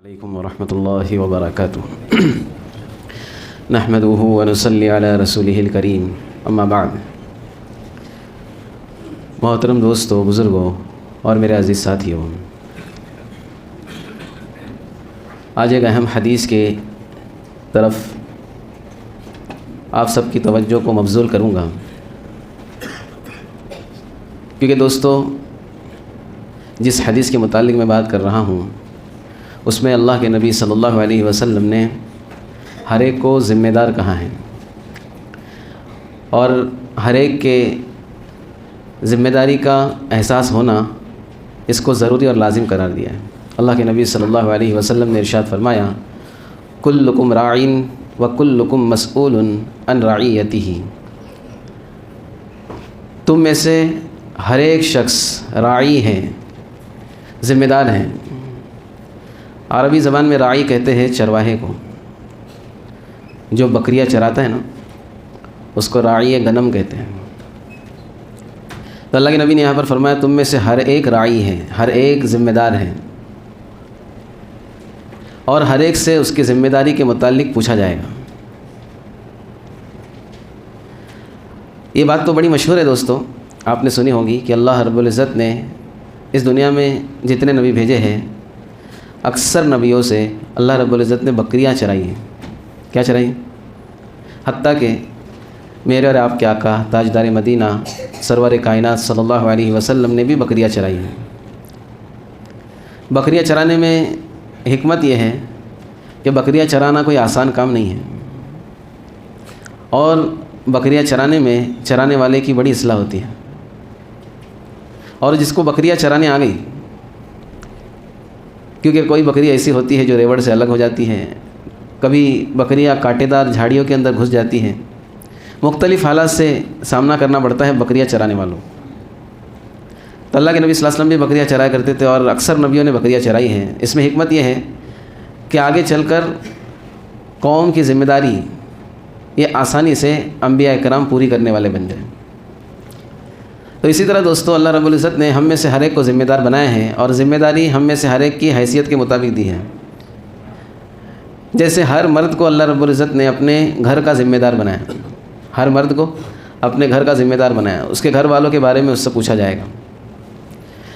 علیکم ورحمۃ اللہ وبرکاتہ نحمدہ ونصلی علی رسولہ الکریم اما بعد۔ محترم دوستو، بزرگوں اور میرے عزیز ساتھیوں، آج ایک اہم حدیث کے طرف آپ سب کی توجہ کو مبذول کروں گا، کیونکہ دوستو جس حدیث کے متعلق میں بات کر رہا ہوں اس میں اللہ کے نبی صلی اللہ علیہ وسلم نے ہر ایک کو ذمہ دار کہا ہے، اور ہر ایک کے ذمہ داری کا احساس ہونا اس کو ضروری اور لازم قرار دیا ہے۔ اللہ کے نبی صلی اللہ علیہ وسلم نے ارشاد فرمایا، کلکم راعین وکلکم مسئول عن رعیتہ، تم میں سے ہر ایک شخص راعی ہے، ذمہ دار ہیں۔ عربی زبان میں راعی کہتے ہیں چرواہے کو، جو بکریاں چراتا ہے نا، اس کو راعی غنم کہتے ہیں۔ تو اللہ کے نبی نے یہاں پر فرمایا تم میں سے ہر ایک راعی ہے، ہر ایک ذمہ دار ہے، اور ہر ایک سے اس کی ذمہ داری کے متعلق پوچھا جائے گا۔ یہ بات تو بڑی مشہور ہے دوستو، آپ نے سنی ہوگی کہ اللہ رب العزت نے اس دنیا میں جتنے نبی بھیجے ہیں، اکثر نبیوں سے اللہ رب العزت نے بکریاں چرائی ہیں۔ کیا چرائی؟ حتیٰ کہ میرے اور آپ کے آقا تاجدار مدینہ سرور کائنات صلی اللہ علیہ وسلم نے بھی بکریاں چرائی ہیں۔ بکریاں چرانے میں حکمت یہ ہے کہ بکریاں چرانا کوئی آسان کام نہیں ہے، اور بکریاں چرانے میں چرانے والے کی بڑی اصلاح ہوتی ہے، اور جس کو بکریاں چرانے آ گئی، کیونکہ کوئی بکری ایسی ہوتی ہے جو ریوڑ سے الگ ہو جاتی ہے، کبھی بکریاں کانٹے دار جھاڑیوں کے اندر گھس جاتی ہیں، مختلف حالات سے سامنا کرنا پڑتا ہے بکریاں چرانے والوں۔ تو اللہ کے نبی صلی اللہ علیہ وسلم بھی بکریاں چرایا کرتے تھے، اور اکثر نبیوں نے بکریاں چرائی ہیں۔ اس میں حکمت یہ ہے کہ آگے چل کر قوم کی ذمہ داری یہ آسانی سے انبیاء کرام پوری کرنے والے بن جائیں۔ تو اسی طرح دوستو اللہ رب العزت نے ہم میں سے ہر ایک کو ذمہ دار بنایا ہے، اور ذمہ داری ہم میں سے ہر ایک کی حیثیت کے مطابق دی ہے۔ جیسے ہر مرد کو اللہ رب العزت نے اپنے گھر کا ذمہ دار بنایا، ہر مرد کو اپنے گھر کا ذمہ دار بنایا، اس کے گھر والوں کے بارے میں اس سے پوچھا جائے گا۔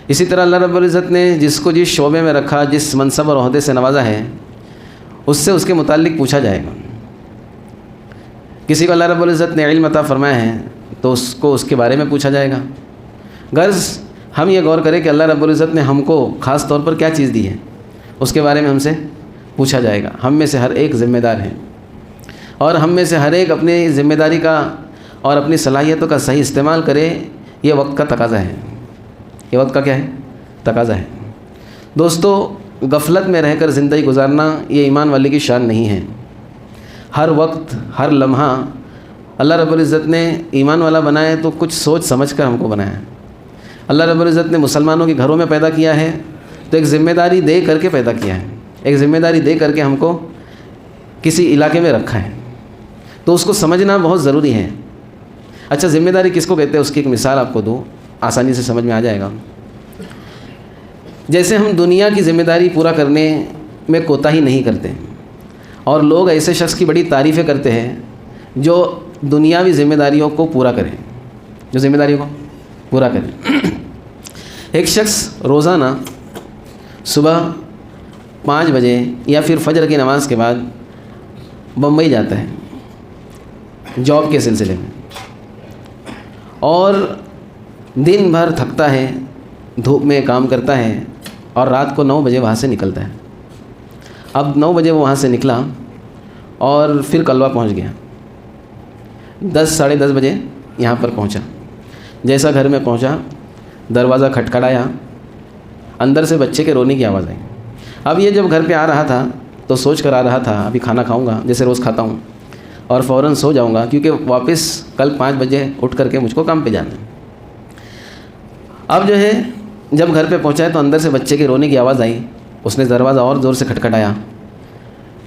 اسی طرح اللہ رب العزت نے جس کو جس شعبے میں رکھا، جس منصب اور عہدے سے نوازا ہے، اس سے اس کے متعلق پوچھا جائے گا۔ کسی کو اللہ رب العزت نے علم عطا فرمایا ہے تو اس کو اس کے بارے میں پوچھا جائے گا۔ غرض ہم یہ غور کریں کہ اللہ رب العزت نے ہم کو خاص طور پر کیا چیز دی ہے، اس کے بارے میں ہم سے پوچھا جائے گا۔ ہم میں سے ہر ایک ذمہ دار ہے، اور ہم میں سے ہر ایک اپنی ذمہ داری کا اور اپنی صلاحیتوں کا صحیح استعمال کرے، یہ وقت کا تقاضا ہے۔ یہ وقت کا کیا ہے؟ تقاضا ہے۔ دوستو غفلت میں رہ کر زندگی گزارنا یہ ایمان والے کی شان نہیں ہے۔ ہر وقت، ہر لمحہ اللہ رب العزت نے ایمان والا بنایا ہے تو کچھ سوچ سمجھ کر ہم کو بنایا ہے۔ اللہ رب العزت نے مسلمانوں کے گھروں میں پیدا کیا ہے تو ایک ذمہ داری دے کر کے پیدا کیا ہے، ایک ذمہ داری دے کر کے ہم کو کسی علاقے میں رکھا ہے، تو اس کو سمجھنا بہت ضروری ہے۔ اچھا، ذمہ داری کس کو کہتے ہیں، اس کی ایک مثال آپ کو دوں، آسانی سے سمجھ میں آ جائے گا۔ جیسے ہم دنیا کی ذمہ داری پورا کرنے میں کوتاہی نہیں کرتے، اور لوگ ایسے شخص کی بڑی تعریفیں کرتے ہیں جو دنیاوی ذمہ داریوں کو پورا کریں، جو ذمہ داریوں کو پورا کریں۔ ایک شخص روزانہ صبح 5 بجے یا پھر فجر کی نماز کے بعد بمبئی جاتا ہے جاب کے سلسلے میں، اور دن بھر تھکتا ہے، دھوپ میں کام کرتا ہے، اور رات کو 9 بجے وہاں سے نکلتا ہے۔ اب 9 بجے وہ وہاں سے نکلا اور پھر کلوا پہنچ گیا، 10 ساڑھے 10 بجے یہاں پر پہنچا۔ جیسا گھر میں پہنچا، دروازہ کھٹکھٹایا، اندر سے بچے کے رونے کی آواز آئی۔ اب یہ جب گھر پہ آ رہا تھا تو سوچ کر آ رہا تھا ابھی کھانا کھاؤں گا جیسے روز کھاتا ہوں، اور فوراً سو جاؤں گا کیونکہ واپس کل 5 بجے اٹھ کر کے مجھ کو کام پہ جانا ہے۔ اب جو ہے جب گھر پہ پہنچا ہے تو اندر سے بچے کے رونے کی آواز آئی، اس نے دروازہ اور زور سے کھٹکھٹایا۔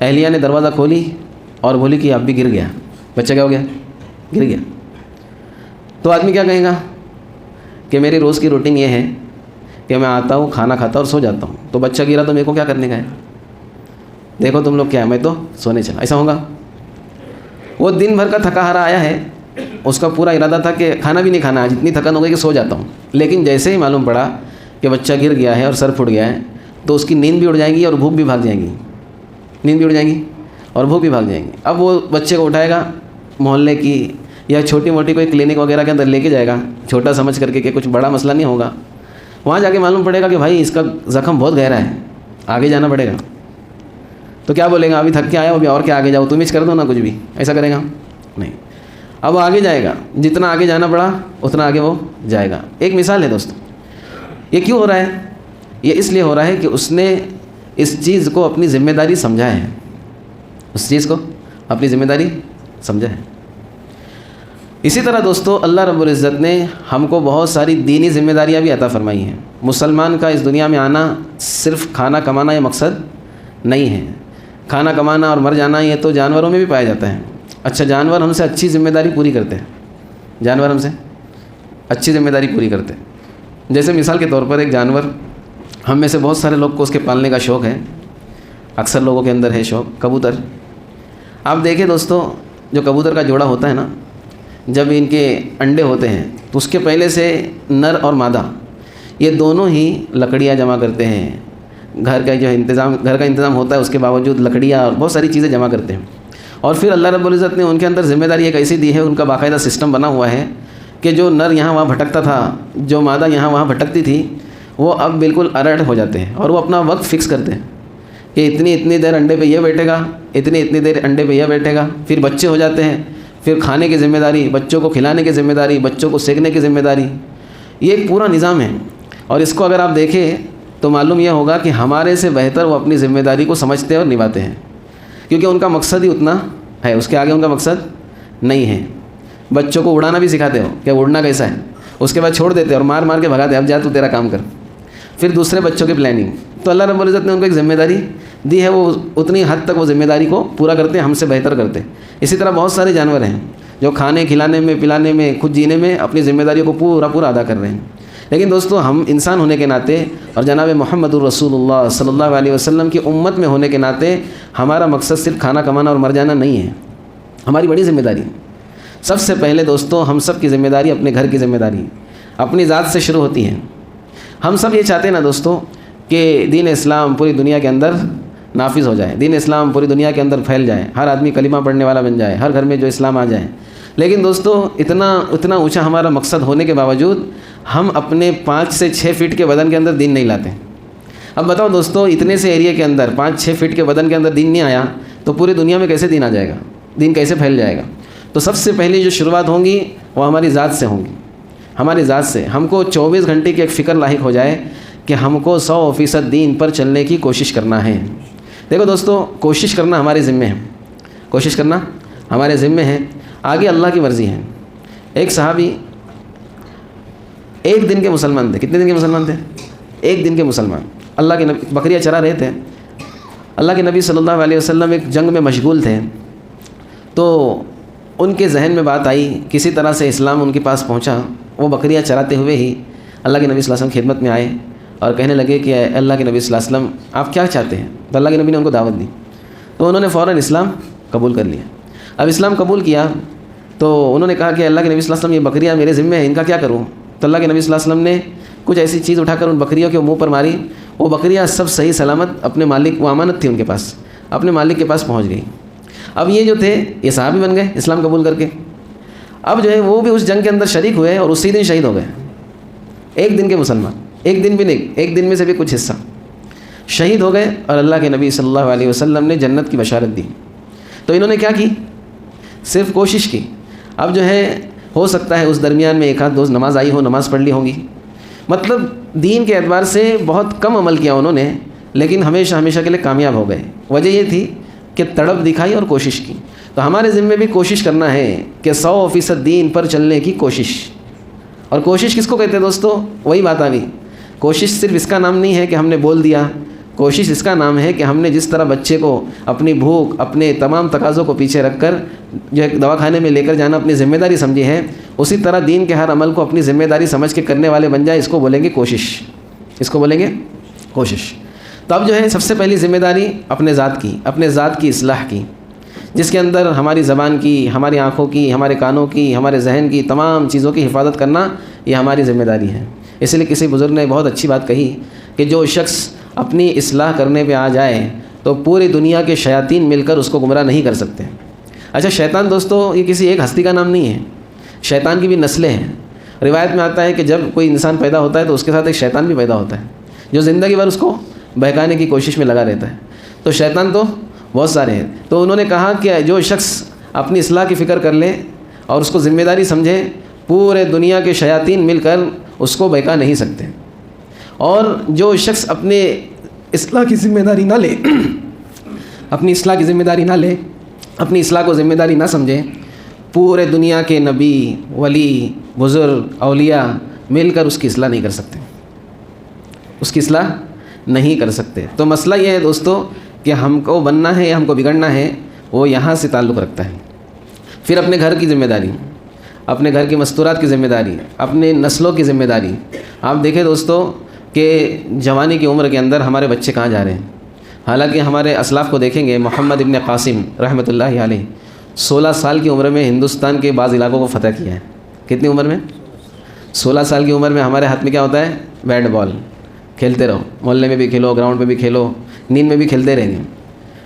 اہلیہ نے دروازہ کھولی اور بولی کہ اب بھی گر گیا، بچہ کیا ہو گیا؟ گر گیا۔ تو آدمی کیا کہے گا کہ میری روز کی روٹین یہ ہے کہ میں آتا ہوں، کھانا کھاتا ہوں اور سو جاتا ہوں، تو بچہ گرا تو میرے کو کیا کرنے کا ہے؟ دیکھو تم لوگ کیا ہے، میں تو سونے چلا، ایسا ہوگا؟ وہ دن بھر کا تھکا ہارا آیا ہے، اس کا پورا ارادہ تھا کہ کھانا بھی نہیں کھانا، آج اتنی تھکن ہو گئی کہ سو جاتا ہوں، لیکن جیسے ہی معلوم پڑا کہ بچہ گر گیا ہے اور سر پھٹ گیا ہے تو اس کی نیند بھی اڑ جائے گی اور بھوک بھی بھاگ جائے گی، نیند بھی اڑ جائے گی اور بھوک بھی بھاگ جائیں گی۔ اب وہ بچے کو اٹھائے گا، محلے کی یا چھوٹی موٹی کوئی کلینک وغیرہ کے اندر لے کے جائے گا، چھوٹا سمجھ کر کے کہ کچھ بڑا مسئلہ نہیں ہوگا، وہاں جا کے معلوم پڑے گا کہ بھائی اس کا زخم بہت گہرا ہے، آگے جانا پڑے گا۔ تو کیا بولے گا؟ ابھی تھک کے آیا ہو، ابھی اور کیا آگے جاؤ، تم ہی کر دو نا، کچھ بھی ایسا کرے گا نہیں۔ اب وہ آگے جائے گا، جتنا آگے جانا پڑا اتنا آگے وہ جائے گا۔ ایک مثال ہے دوستو، یہ کیوں ہو رہا ہے؟ یہ اس لیے ہو رہا ہے کہ اس نے اس چیز کو اپنی ذمہ داری سمجھا ہے، اس چیز کو اپنی ذمہ داری سمجھا ہے۔ اسی طرح دوستو اللہ رب العزت نے ہم کو بہت ساری دینی ذمہ داریاں بھی عطا فرمائی ہیں۔ مسلمان کا اس دنیا میں آنا صرف کھانا کمانا یہ مقصد نہیں ہے۔ کھانا کمانا اور مر جانا یہ تو جانوروں میں بھی پایا جاتا ہے۔ اچھا، جانور ہم سے اچھی ذمہ داری پوری کرتے ہیں، جانور ہم سے اچھی ذمہ داری پوری کرتے ہیں۔ جیسے مثال کے طور پر ایک جانور، ہم میں سے بہت سارے لوگ کو اس کے پالنے کا شوق ہے، اکثر لوگوں کے اندر ہے شوق، کبوتر۔ آپ دیکھیں دوستو، جو کبوتر کا جوڑا ہوتا ہے نا، جب ان کے انڈے ہوتے ہیں تو اس کے پہلے سے نر اور مادہ یہ دونوں ہی لکڑیاں جمع کرتے ہیں، گھر کا انتظام ہوتا ہے، اس کے باوجود لکڑیاں اور بہت ساری چیزیں جمع کرتے ہیں۔ اور پھر اللہ رب العزت نے ان کے اندر ذمہ داری ایک ایسی دی ہے، ان کا باقاعدہ سسٹم بنا ہوا ہے کہ جو نر یہاں وہاں بھٹکتا تھا، جو مادہ یہاں وہاں بھٹکتی تھی، وہ اب بالکل الرٹ ہو جاتے ہیں اور وہ اپنا وقت فکس کرتے ہیں کہ اتنی دیر انڈے پہ یہ بیٹھے گا، اتنی دیر انڈے پہ یہ بیٹھے گا۔ پھر بچے ہو جاتے ہیں، پھر کھانے کی ذمہ داری، بچوں کو کھلانے کی ذمہ داری، بچوں کو سینکنے کی ذمہ داری، یہ ایک پورا نظام ہے۔ اور اس کو اگر آپ دیکھیں تو معلوم یہ ہوگا کہ ہمارے سے بہتر وہ اپنی ذمہ داری کو سمجھتے اور نبھاتے ہیں، کیونکہ ان کا مقصد ہی اتنا ہے، اس کے آگے ان کا مقصد نہیں ہے۔ بچوں کو اڑانا بھی سکھاتے ہو کہ اڑنا کیسا ہے، اس کے بعد چھوڑ دیتے اور مار کے بھگاتے، اب جا تو تیرا کام کر، پھر دوسرے بچوں کی پلاننگ۔ تو اللہ رب العزت نے ان کو ایک ذمہ داری دی ہے، وہ اتنی حد تک وہ ذمہ داری کو پورا کرتے ہیں، ہم سے بہتر کرتے ہیں۔ اسی طرح بہت سارے جانور ہیں جو کھانے کھلانے میں، پلانے میں، خود جینے میں اپنی ذمہ داریوں کو پورا ادا کر رہے ہیں۔ لیکن دوستو، ہم انسان ہونے کے ناطے اور جناب محمد الرسول اللہ صلی اللہ علیہ وسلم کی امت میں ہونے کے ناطے ہمارا مقصد صرف کھانا کمانا اور مر جانا نہیں ہے، ہماری بڑی ذمہ داری۔ سب سے پہلے دوستو، ہم سب کی ذمہ داری اپنے گھر کی ذمہ داری اپنی ذات سے شروع ہوتی ہے۔ ہم سب یہ چاہتے ہیں نا دوستو کہ دین اسلام پوری دنیا کے اندر نافذ ہو جائے، دین اسلام پوری دنیا کے اندر پھیل جائے، ہر آدمی کلمہ پڑھنے والا بن جائے، ہر گھر میں جو اسلام آ جائے۔ لیکن دوستو، اتنا اونچا ہمارا مقصد ہونے کے باوجود ہم اپنے 5 سے 6 فٹ کے بدن کے اندر دین نہیں لاتے۔ اب بتاؤ دوستو، اتنے سے ایریا کے اندر 5-6 فٹ کے بدن کے اندر دین نہیں آیا تو پوری دنیا میں کیسے دین آ جائے گا، دین کیسے پھیل جائے گا؟ تو سب سے پہلی جو شروعات ہوں گی وہ ہماری ذات سے ہوں گی، ہماری ذات سے۔ ہم کو 24 گھنٹے کی ایک فکر لاحق ہو جائے کہ ہم کو 100% دین پر چلنے کی کوشش کرنا ہے۔ دیکھو دوستو، کوشش کرنا ہمارے ذمے ہے، کوشش کرنا ہمارے ذمے ہے، آگے اللہ کی مرضی ہے۔ ایک صحابی 1 دن کے مسلمان تھے۔ کتنے دن کے مسلمان تھے؟ 1 دن کے مسلمان۔ اللہ کے نبی بکریاں چرا رہے تھے۔ اللہ کے نبی صلی اللہ علیہ وسلم ایک جنگ میں مشغول تھے، تو ان کے ذہن میں بات آئی، کسی طرح سے اسلام ان کے پاس پہنچا۔ وہ بکریاں چراتے ہوئے ہی اللہ کے نبی صلی اللہ علیہ وسلم خدمت میں آئے اور کہنے لگے کہ اے اللہ کے نبی صلی اللہ علیہ وسلم، آپ کیا چاہتے ہیں؟ تو اللہ کے نبی نے ان کو دعوت دی، تو انہوں نے فوراً اسلام قبول کر لیا۔ اب اسلام قبول کیا تو انہوں نے کہا کہ اللہ کے نبی صلی اللہ علیہ وسلم، یہ بکریاں میرے ذمہ ہیں، ان کا کیا کروں؟ تو اللہ کے نبی صلی اللہ علیہ وسلم نے کچھ ایسی چیز اٹھا کر ان بکریوں کے منہ پر ماری، وہ بکریاں سب صحیح سلامت اپنے مالک، وہ امانت تھی ان کے پاس، اپنے مالک کے پاس پہنچ گئی۔ اب یہ جو تھے یہ صحابی بن گئے اسلام قبول کر کے۔ اب جو ہے وہ بھی اس جنگ کے اندر شریک ہوئے اور اسی دن شہید ہو گئے۔ 1 دن کے مسلمان، 1 دن بھی نہیں، 1 دن میں سے بھی کچھ حصہ شہید ہو گئے، اور اللہ کے نبی صلی اللہ علیہ وسلم نے جنت کی بشارت دی۔ تو انہوں نے کیا کی؟ صرف کوشش کی۔ اب جو ہے ہو سکتا ہے اس درمیان میں 1 آدھ 2 نماز آئی ہو، نماز پڑھ لی ہوں گی، مطلب دین کے اعتبار سے بہت کم عمل کیا انہوں نے، لیکن ہمیشہ کے لیے کامیاب ہو گئے۔ وجہ یہ تھی کہ تڑپ دکھائی اور کوشش کی۔ تو ہمارے ذمے بھی کوشش کرنا ہے کہ 100% دین پر چلنے کی کوشش۔ اور کوشش کس کو کہتے ہیں دوستو؟ وہی بات آ گئی، کوشش صرف اس کا نام نہیں ہے کہ ہم نے بول دیا، کوشش اس کا نام ہے کہ ہم نے جس طرح بچے کو اپنی بھوک، اپنے تمام تقاضوں کو پیچھے رکھ کر جو ہے دواخانے میں لے کر جانا اپنی ذمہ داری سمجھی ہے، اسی طرح دین کے ہر عمل کو اپنی ذمہ داری سمجھ کے کرنے والے بن جائے، اس کو بولیں گے کوشش، اس کو بولیں گے کوشش۔ تو اب جو ہے سب سے پہلی ذمہ داری اپنے ذات کی اصلاح کی، جس کے اندر ہماری زبان کی، ہماری آنکھوں کی، ہمارے کانوں کی، ہمارے ذہن کی تمام چیزوں کی حفاظت کرنا یہ ہماری ذمہ داری ہے۔ اس لیے کسی بزرگ نے بہت اچھی بات کہی کہ جو شخص اپنی اصلاح کرنے پہ آ جائے تو پوری دنیا کے شیاطین مل کر اس کو گمراہ نہیں کر سکتے۔ اچھا، شیطان دوستو یہ کسی ایک ہستی کا نام نہیں ہے، شیطان کی بھی نسلیں ہیں۔ روایت میں آتا ہے کہ جب کوئی انسان پیدا ہوتا ہے تو اس کے ساتھ ایک شیطان بھی پیدا ہوتا ہے جو زندگی بھر اس کو بہکانے کی کوشش میں لگا رہتا ہے۔ تو شیطان تو بہت سارے ہیں۔ تو انہوں نے کہا کہ جو شخص اپنی اصلاح کی فکر کر لے اور اس کو ذمہ داری سمجھے، پورے دنیا کے شیاطین مل کر اس کو بہکا نہیں سکتے۔ اور جو شخص اپنے اصلاح کی ذمہ داری نہ لے اپنی اصلاح کی ذمہ داری نہ لے اپنی اصلاح کو ذمہ داری نہ سمجھے، پورے دنیا کے نبی، ولی، بزرگ، اولیاء مل کر اس کی اصلاح نہیں کر سکتے، اس کی اصلاح نہیں کر سکتے۔ تو مسئلہ یہ ہے دوستو کہ ہم کو بننا ہے یا ہم کو بگڑنا ہے، وہ یہاں سے تعلق رکھتا ہے۔ پھر اپنے گھر کی ذمہ داری، اپنے گھر کی مستورات کی ذمہ داری، اپنے نسلوں کی ذمہ داری۔ آپ دیکھیں دوستو کہ جوانی کی عمر کے اندر ہمارے بچے کہاں جا رہے ہیں۔ حالانکہ ہمارے اسلاف کو دیکھیں گے، محمد ابن قاسم رحمۃ اللہ علیہ 16 سال کی عمر میں ہندوستان کے بعض علاقوں کو فتح کیا ہے۔ کتنی عمر میں؟ 16 سال کی عمر میں ہمارے ہاتھ میں کیا ہوتا ہے؟ بیٹ بال، کھیلتے رہو، محلے میں بھی کھیلو، گراؤنڈ پہ بھی کھیلو، نیند میں بھی کھیلتے رہیں گے۔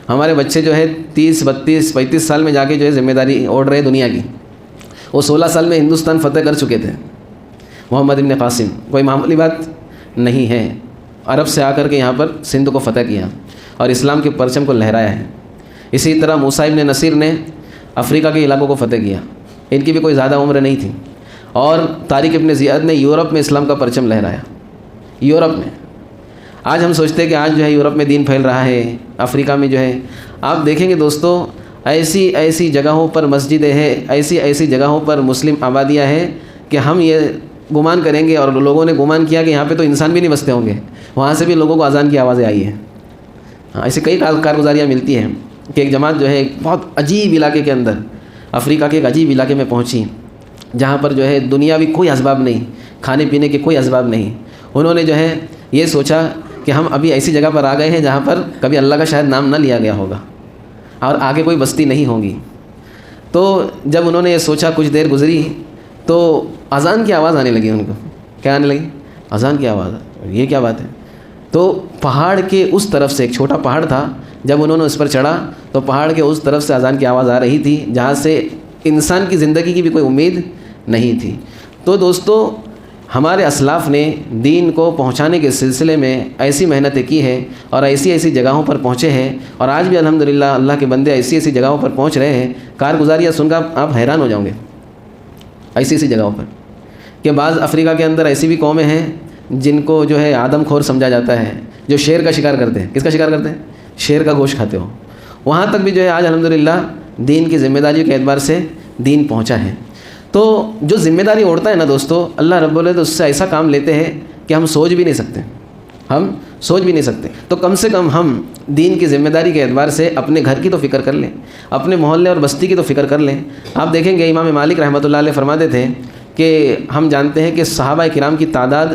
ہمارے بچے جو ہے 30، 32، 35 سال میں جا کے جو ہے ذمہ داری اوڑھ رہے دنیا کی۔ وہ 16 سال میں ہندوستان فتح کر چکے تھے۔ محمد ابن قاسم کوئی معمولی بات نہیں ہے، عرب سے آ کر کے یہاں پر سندھ کو فتح کیا اور اسلام کے پرچم کو لہرایا ہے۔ اسی طرح موسیٰ ابن نصیر نے افریقہ کے علاقوں کو فتح کیا، ان کی بھی کوئی زیادہ عمر نہیں تھی۔ اور طارق ابن زیاد نے یورپ میں اسلام کا پرچم لہرایا، یورپ میں۔ آج ہم سوچتے ہیں کہ آج جو ہے یورپ میں دین پھیل رہا ہے، افریقہ میں جو ہے آپ دیکھیں گے دوستو ایسی جگہوں پر مسجدیں ہیں، ایسی جگہوں پر مسلم آبادیاں ہیں کہ ہم یہ گمان کریں گے، اور لوگوں نے گمان کیا کہ یہاں پہ تو انسان بھی نہیں بستے ہوں گے، وہاں سے بھی لوگوں کو اذان کی آوازیں آئی ہیں۔ ایسے کئی کارگزاریاں ملتی ہیں کہ ایک جماعت جو ہے ایک بہت عجیب علاقے کے اندر، افریقہ کے ایک عجیب علاقے میں پہنچی، جہاں پر جو ہے دنیاوی کوئی اسباب نہیں، کھانے پینے کے کوئی اسباب نہیں۔ انہوں نے جو ہے یہ سوچا کہ ہم ابھی ایسی جگہ پر آ گئے ہیں جہاں پر کبھی اللہ کا شاید نام نہ لیا گیا ہوگا اور آگے کوئی بستی نہیں ہوگی۔ تو جب انہوں نے یہ سوچا، کچھ دیر گزری تو اذان کی آواز آنے لگی، ان کو کیا آنے لگی؟ اذان کی آواز۔ یہ کیا بات ہے؟ تو پہاڑ کے اس طرف سے، ایک چھوٹا پہاڑ تھا، جب انہوں نے اس پر چڑھا تو پہاڑ کے اس طرف سے اذان کی آواز آ رہی تھی جہاں سے انسان کی زندگی کی بھی کوئی امید نہیں تھی۔ تو دوستو ہمارے اسلاف نے دین کو پہنچانے کے سلسلے میں ایسی محنتیں کی ہے اور ایسی جگہوں پر پہنچے ہیں، اور آج بھی الحمدللہ اللہ کے بندے ایسی جگہوں پر پہنچ رہے ہیں۔ کارگزاریاں سن کر آپ حیران ہو جاؤں گے، ایسی جگہوں پر کہ بعض افریقہ کے اندر ایسی بھی قومیں ہیں جن کو جو ہے آدم خور سمجھا جاتا ہے، جو شیر کا شکار کرتے ہیں۔ کس کا شکار کرتے ہیں؟ شیر کا گوشت کھاتے ہو۔ وہاں تک بھی جو ہے آج الحمدللہ دین کی ذمہ داری کے اعتبار سے دین پہنچا ہے۔ تو جو ذمہ داری اوڑھتا ہے نا دوستو، اللہ رب العزت اس سے ایسا کام لیتے ہیں کہ ہم سوچ بھی نہیں سکتے۔ تو کم سے کم ہم دین کی ذمہ داری کے اعتبار سے اپنے گھر کی تو فکر کر لیں، اپنے محلے اور بستی کی تو فکر کر لیں۔ آپ دیکھیں گے امام مالک رحمۃ اللہ علیہ فرماتے تھے کہ ہم جانتے ہیں کہ صحابہ کرام کی تعداد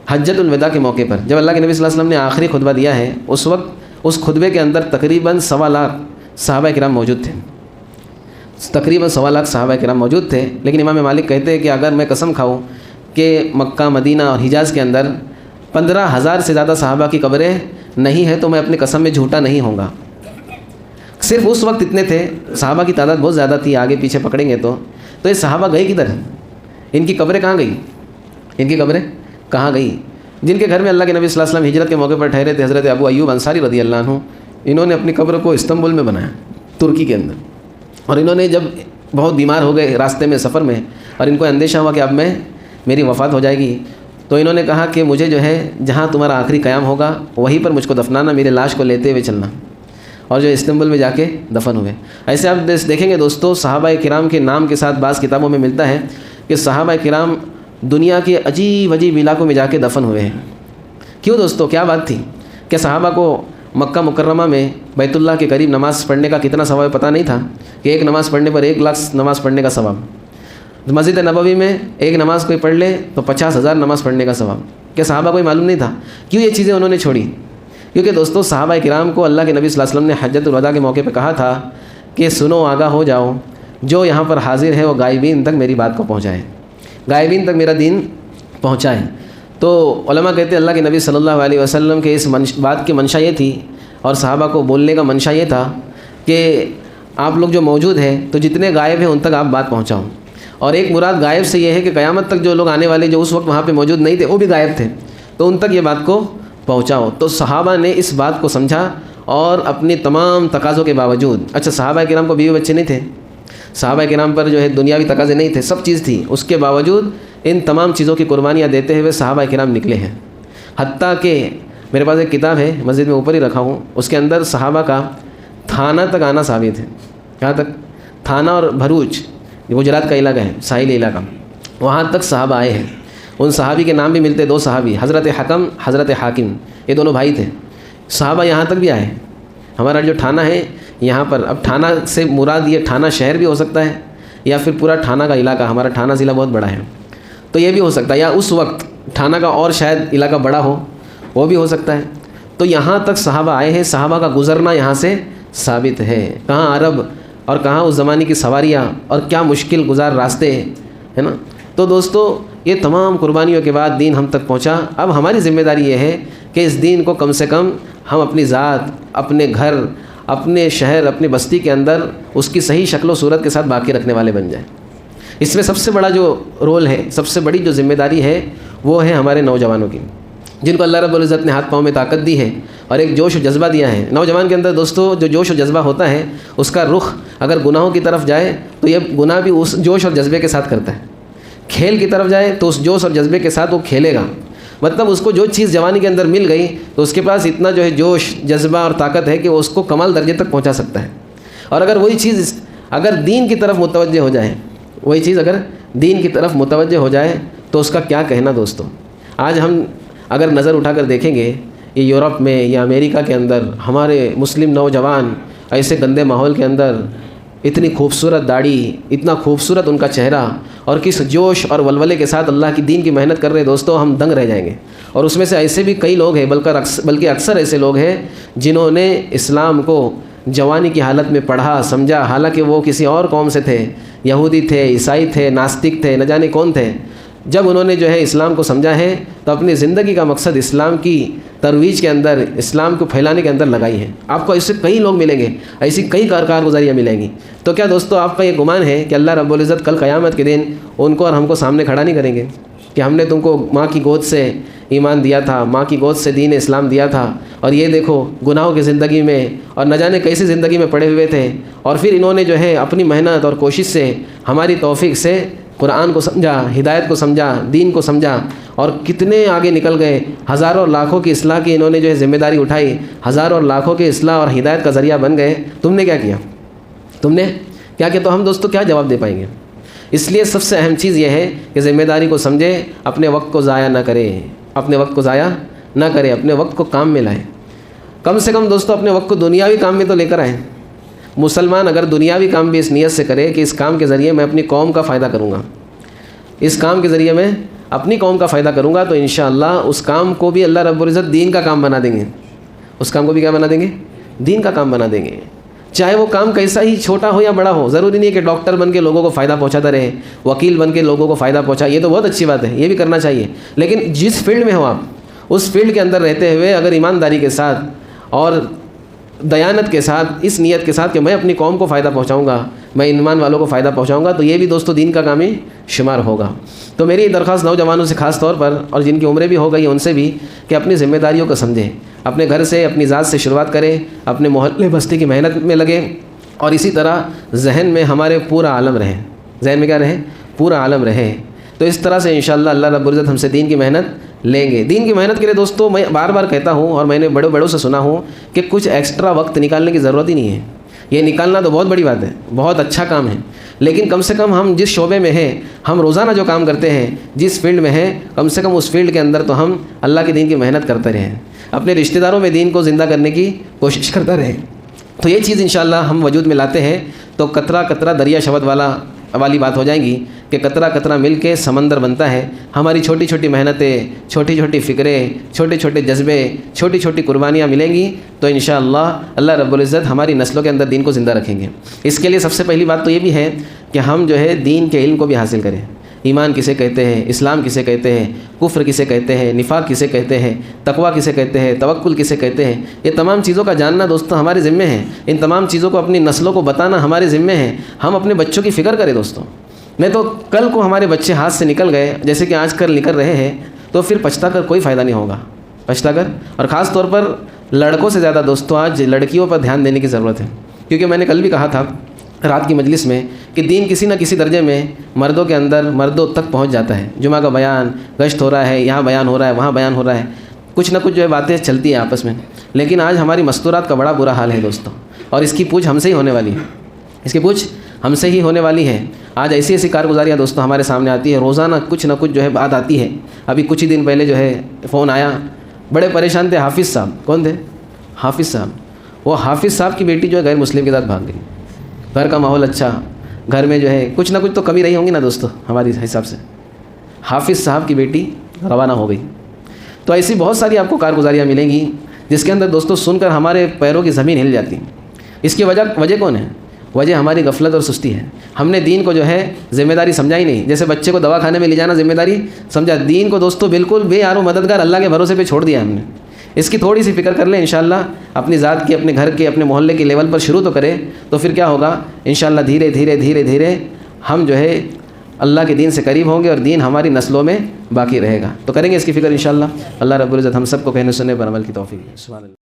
حجۃ الوداع کے موقع پر، جب اللہ کے نبی صلی اللہ علیہ وسلم نے آخری خطبہ دیا ہے، اس وقت اس خطبے کے اندر تقریباً 1.25 لاکھ صحابہ کرام موجود تھے، تقریباً 1.25 لاکھ صحابہ کرام موجود تھے۔ لیکن امام مالک کہتے ہیں کہ اگر میں قسم کھاؤں کہ مکہ، مدینہ اور حجاز کے اندر 15,000 سے زیادہ صحابہ کی قبریں نہیں ہے تو میں اپنی قسم میں جھوٹا نہیں ہوں گا۔ صرف اس وقت اتنے تھے، صحابہ کی تعداد بہت زیادہ تھی، آگے پیچھے پکڑیں گے تو یہ صحابہ گئے کدھر؟ ان کی قبریں کہاں گئی؟ جن کے گھر میں اللہ کے نبی صلی اللہ علیہ وسلم ہجرت کے موقع پر ٹھہرے تھے، حضرت ابو ایوب انصاری رضی اللہ عنہ، انہوں نے اپنی قبر کو استنبول میں بنایا، ترکی کے اندر۔ اور انہوں نے جب بہت بیمار ہو گئے راستے میں، سفر میں، اور ان کو اندیشہ ہوا کہ اب میری وفات ہو جائے گی، تو انہوں نے کہا کہ مجھے جو ہے جہاں تمہارا آخری قیام ہوگا وہیں پر مجھ کو دفنانا، میرے لاش کو لیتے ہوئے چلنا، اور جو استنبول میں جا کے دفن ہوئے۔ ایسے آپ دیکھیں گے دوستو، صحابہ کرام کے نام کے ساتھ بعض کتابوں میں ملتا ہے کہ صحابہ کرام دنیا کے عجیب علاقوں میں جا کے دفن ہوئے ہیں۔ کیوں دوستو؟ کیا بات تھی کہ صحابہ کو مکہ مکرمہ میں بیت اللہ کے قریب نماز پڑھنے کا کتنا ثواب پتہ نہیں تھا کہ ایک نماز پڑھنے پر 1 لاکھ نماز پڑھنے کا ثواب، مسجد نبوی میں ایک نماز کوئی پڑھ لے تو 50,000 نماز پڑھنے کا ثواب۔ کہ صحابہ کو معلوم نہیں تھا؟ کیوں یہ چیزیں انہوں نے چھوڑی؟ کیونکہ دوستو صحابہ کرام کو اللہ کے نبی صلی اللہ علیہ وسلم نے حجۃ الوداع کے موقع پہ کہا تھا کہ سنو آگاہ ہو جاؤ، جو یہاں پر حاضر ہے وہ غائبین تک میری بات کو پہنچائے، غائبین تک میرا دین پہنچائے۔ تو علماء کہتے ہیں اللہ کے نبی صلی اللہ علیہ وسلم کے اس بات کی منشا یہ تھی، اور صحابہ کو بولنے کا منشا یہ تھا کہ آپ لوگ جو موجود ہیں تو جتنے غائب ہیں ان تک آپ بات پہنچاؤ۔ اور ایک مراد غائب سے یہ ہے کہ قیامت تک جو لوگ آنے والے جو اس وقت وہاں پہ موجود نہیں تھے وہ بھی غائب تھے، تو ان تک یہ بات کو پہنچاؤ۔ تو صحابہ نے اس بات کو سمجھا اور اپنے تمام تقاضوں کے باوجود، اچھا صحابہ کرام کو بیوی بچے نہیں تھے، صحابہ کرام پر جو ہے دنیاوی تقاضے نہیں تھے، سب چیز تھی، اس کے باوجود ان تمام چیزوں کی قربانیاں دیتے ہوئے صحابہ کرام نکلے ہیں۔ حتیٰ کہ میرے پاس ایک کتاب ہے، مسجد میں اوپر ہی رکھا ہوں، اس کے اندر صحابہ کا تھانہ تک آنا ثابت ہے۔ کہاں تک؟ تھانہ اور بھروچ، گجرات کا علاقہ ہے، ساحلی علاقہ، وہاں تک صحابہ آئے ہیں۔ ان صحابی کے نام بھی ملتے، دو صحابی، حضرت حکم، حضرت حاکم، یہ دونوں بھائی تھے۔ صحابہ یہاں تک بھی آئے۔ ہمارا جو تھانہ ہے یہاں پر، اب تھانہ سے مراد یہ تھانہ شہر بھی ہو سکتا ہے یا پھر پورا تھانہ کا علاقہ، ہمارا تھانہ ضلع بہت بڑا ہے تو یہ بھی ہو سکتا ہے، یا اس وقت تھانہ کا اور شاید علاقہ بڑا ہو، وہ بھی ہو سکتا ہے۔ تو یہاں تک صحابہ آئے ہیں، صحابہ کا گزرنا یہاں سے ثابت ہے۔ کہاں عرب اور کہاں اس زمانے کی سواریاں اور کیا مشکل گزار راستے ہے نا۔ تو دوستو یہ تمام قربانیوں کے بعد دین ہم تک پہنچا۔ اب ہماری ذمہ داری یہ ہے کہ اس دین کو کم سے کم ہم اپنی ذات، اپنے گھر، اپنے شہر، اپنی بستی کے اندر اس کی صحیح شکل و صورت کے ساتھ باقی رکھنے والے بن جائیں۔ اس میں سب سے بڑا جو رول ہے، سب سے بڑی جو ذمہ داری ہے وہ ہے ہمارے نوجوانوں کی، جن کو اللہ رب العزت نے ہاتھ پاؤں میں طاقت دی ہے اور ایک جوش و جذبہ دیا ہے۔ نوجوان کے اندر دوستو جو جوش و جذبہ ہوتا ہے، اس کا رخ اگر گناہوں کی طرف جائے تو یہ گناہ بھی اس جوش اور جذبے کے ساتھ کرتا ہے، کھیل کی طرف جائے تو اس جوش اور جذبے کے ساتھ وہ کھیلے گا۔ مطلب اس کو جو چیز جوانی کے اندر مل گئی تو اس کے پاس اتنا جو ہے جوش، جذبہ اور طاقت ہے کہ وہ اس کو کمال درجے تک پہنچا سکتا ہے۔ اور اگر وہی چیز اگر دین کی طرف متوجہ ہو جائے، وہی چیز اگر دین کی طرف متوجہ ہو جائے تو اس کا کیا کہنا دوستو۔ آج ہم اگر نظر اٹھا کر دیکھیں گے، یہ یورپ میں یا امریکہ کے اندر ہمارے مسلم نوجوان ایسے گندے ماحول کے اندر اتنی خوبصورت داڑھی، اتنا خوبصورت ان کا چہرہ، اور کس جوش اور ولولے کے ساتھ اللہ کی دین کی محنت کر رہے دوستو، ہم دنگ رہ جائیں گے۔ اور اس میں سے ایسے بھی کئی لوگ ہیں، بلکہ اکثر ایسے لوگ ہیں جنہوں نے اسلام کو جوانی کی حالت میں پڑھا، سمجھا، حالانکہ وہ کسی اور قوم سے تھے، یہودی تھے، عیسائی تھے، ناستک تھے، نہ جانے کون تھے۔ جب انہوں نے جو ہے اسلام کو سمجھا ہے تو اپنی زندگی کا مقصد اسلام کی ترویج کے اندر، اسلام کو پھیلانے کے اندر لگائی ہے۔ آپ کو ایسے کئی لوگ ملیں گے، ایسی کئی کارگزاریاں ملیں گی۔ تو کیا دوستو آپ کا یہ گمان ہے کہ اللہ رب العزت کل قیامت کے دن ان کو اور ہم کو سامنے کھڑا نہیں کریں گے کہ ہم نے تم کو ماں کی گود سے ایمان دیا تھا، ماں کی گود سے دین اسلام دیا تھا، اور یہ دیکھو گناہوں کی زندگی میں اور نہ جانے کیسی زندگی میں پڑے ہوئے تھے، اور پھر انہوں نے جو ہے اپنی محنت اور کوشش سے ہماری توفیق سے قرآن کو سمجھا، ہدایت کو سمجھا، دین کو سمجھا، اور کتنے آگے نکل گئے، ہزاروں اور لاکھوں کی اصلاح کی انہوں نے جو ہے ذمہ داری اٹھائی، ہزاروں اور لاکھوں کی اصلاح اور ہدایت کا ذریعہ بن گئے۔ تم نے کیا کیا؟ تم نے کیا کیا؟ تو ہم دوستو کیا جواب دے پائیں گے؟ اس لیے سب سے اہم چیز یہ ہے کہ ذمہ داری کو سمجھے، اپنے وقت کو ضائع نہ کرے، اپنے وقت کو ضائع نہ کرے، اپنے وقت کو کام میں لائے۔ کم سے کم دوستو اپنے وقت کو دنیاوی کام میں تو لے کر آئیں۔ مسلمان اگر دنیاوی کام بھی اس نیت سے کرے کہ اس کام کے ذریعے میں اپنی قوم کا فائدہ کروں گا، اس کام کے ذریعے میں اپنی قوم کا فائدہ کروں گا، تو انشاءاللہ اس کام کو بھی اللہ رب العزت دین کا کام بنا دیں گے۔ اس کام کو بھی کیا بنا دیں گے؟ دین کا کام بنا دیں گے۔ چاہے وہ کام کیسا ہی چھوٹا ہو یا بڑا ہو، ضروری نہیں ہے کہ ڈاکٹر بن کے لوگوں کو فائدہ پہنچاتا رہے، وکیل بن کے لوگوں کو فائدہ پہنچائے، یہ تو بہت اچھی بات ہے، یہ بھی کرنا چاہیے، لیکن جس فیلڈ میں ہو آپ، اس فیلڈ کے اندر رہتے ہوئے اگر ایمانداری کے ساتھ اور دیانت کے ساتھ، اس نیت کے ساتھ کہ میں اپنی قوم کو فائدہ پہنچاؤں گا، میں ایمان والوں کو فائدہ پہنچاؤں گا، تو یہ بھی دوستو دین کا کام ہی شمار ہوگا۔ تو میری درخواست نوجوانوں سے خاص طور پر، اور جن کی عمریں بھی ہو گئی ان سے بھی، کہ اپنی ذمہ داریوں کو سمجھیں، اپنے گھر سے، اپنی ذات سے شروعات کریں، اپنے محلے بستی کی محنت میں لگیں، اور اسی طرح ذہن میں ہمارے پورا عالم رہے، ذہن میں کیا رہے؟ پورا عالم رہے۔ تو اس طرح سے انشاءاللہ اللہ رب العزت ہم سے دین کی محنت لیں گے۔ دین کی محنت کے لیے دوستو میں بار بار کہتا ہوں، اور میں نے بڑوں سے سنا ہوں کہ کچھ ایکسٹرا وقت نکالنے کی ضرورت ہی نہیں ہے۔ یہ نکالنا تو بہت بڑی بات ہے، بہت اچھا کام ہے، لیکن کم سے کم ہم جس شعبے میں ہیں، ہم روزانہ جو کام کرتے ہیں، جس فیلڈ میں ہیں، کم سے کم اس فیلڈ کے اندر تو ہم اللہ کے دین کی محنت کرتے رہیں، اپنے رشتہ داروں میں دین کو زندہ کرنے کی کوشش کرتا رہیں۔ تو یہ چیز انشاءاللہ ہم وجود میں لاتے ہیں تو قطرہ قطرہ دریا شبد والا والی بات ہو جائیں گی کہ قطرہ قطرہ مل کے سمندر بنتا ہے. ہماری چھوٹی چھوٹی محنتیں، چھوٹی چھوٹی فکریں، چھوٹے چھوٹے جذبے، چھوٹی چھوٹی قربانیاں ملیں گی تو انشاءاللہ اللہ رب العزت ہماری نسلوں کے اندر دین کو زندہ رکھیں گے. اس کے لیے سب سے پہلی بات تو یہ بھی ہے کہ ہم جو ہے دین کے علم کو بھی حاصل کریں. ایمان کسے کہتے ہیں، اسلام کسے کہتے ہیں، کفر کسے کہتے ہیں، نفاق کسے کہتے ہیں، تقویٰ کسے کہتے ہیں، توکل کسے کہتے ہیں، یہ تمام چیزوں کا جاننا دوستو ہمارے ذمے ہے. ان تمام چیزوں کو اپنی نسلوں کو بتانا ہمارے ذمے ہے. ہم اپنے بچوں کی فکر کریں دوستوں. نہیں تو کل کو ہمارے بچے ہاتھ سے نکل گئے جیسے کہ آج کل نکل رہے ہیں تو پھر پچھتا کر کوئی فائدہ نہیں ہوگا. پچھتا کر، اور خاص طور پر لڑکوں سے زیادہ دوستوں آج لڑکیوں پر دھیان دینے کی ضرورت ہے. کیونکہ میں نے کل بھی کہا تھا رات کی مجلس میں کہ دین کسی نہ کسی درجے میں مردوں کے اندر، مردوں تک پہنچ جاتا ہے. جمعہ کا بیان، گشت ہو رہا ہے، یہاں بیان ہو رہا ہے، وہاں بیان ہو رہا ہے، کچھ نہ کچھ جو ہے باتیں چلتی ہیں آپس میں. لیکن آج ہماری مستورات کا بڑا برا حال ہے دوستوں، اور اس کی پوچھ ہم سے ہی ہونے والی ہے. اس کی پوچھ ہم سے ہی ہونے والی ہے. آج ایسی ایسی کارگزاریاں دوستوں ہمارے سامنے آتی ہے، روزانہ کچھ نہ کچھ جو ہے بات آتی ہے. ابھی کچھ ہی دن پہلے جو ہے فون آیا، بڑے پریشان تھے. حافظ صاحب کون تھے؟ حافظ صاحب. وہ حافظ صاحب کی بیٹی جو ہے غیر مسلم کے ساتھ بھاگ گئی. گھر کا ماحول اچھا، گھر میں جو ہے کچھ نہ کچھ تو کمی رہی ہوں گی نا دوستو ہماری حساب سے. حافظ صاحب کی بیٹی روانہ ہو گئی. تو ایسی بہت ساری آپ کو کارگزاریاں ملیں گی جس کے اندر دوستو سن کر ہمارے پیروں کی زمین ہل جاتی. اس کی وجہ کون ہے؟ وجہ ہماری غفلت اور سستی ہے. ہم نے دین کو جو ہے ذمہ داری سمجھا ہی نہیں. جیسے بچے کو دوا کھانے میں لے جانا ذمہ داری سمجھا، دین کو دوستو بالکل بے یار و مددگار اللہ کے بھروسے پہ چھوڑ دیا ہم نے. اس کی تھوڑی سی فکر کر لیں انشاءاللہ، اپنی ذات کی، اپنے گھر کے، اپنے محلے کے لیول پر شروع تو کرے تو پھر کیا ہوگا انشاءاللہ دھیرے دھیرے دھیرے دھیرے ہم جو ہے اللہ کے دین سے قریب ہوں گے اور دین ہماری نسلوں میں باقی رہے گا. تو کریں گے اس کی فکر انشاءاللہ. اللہ رب العزت ہم سب کو کہنے سننے پر عمل کی توفیق. سبحان اللہ.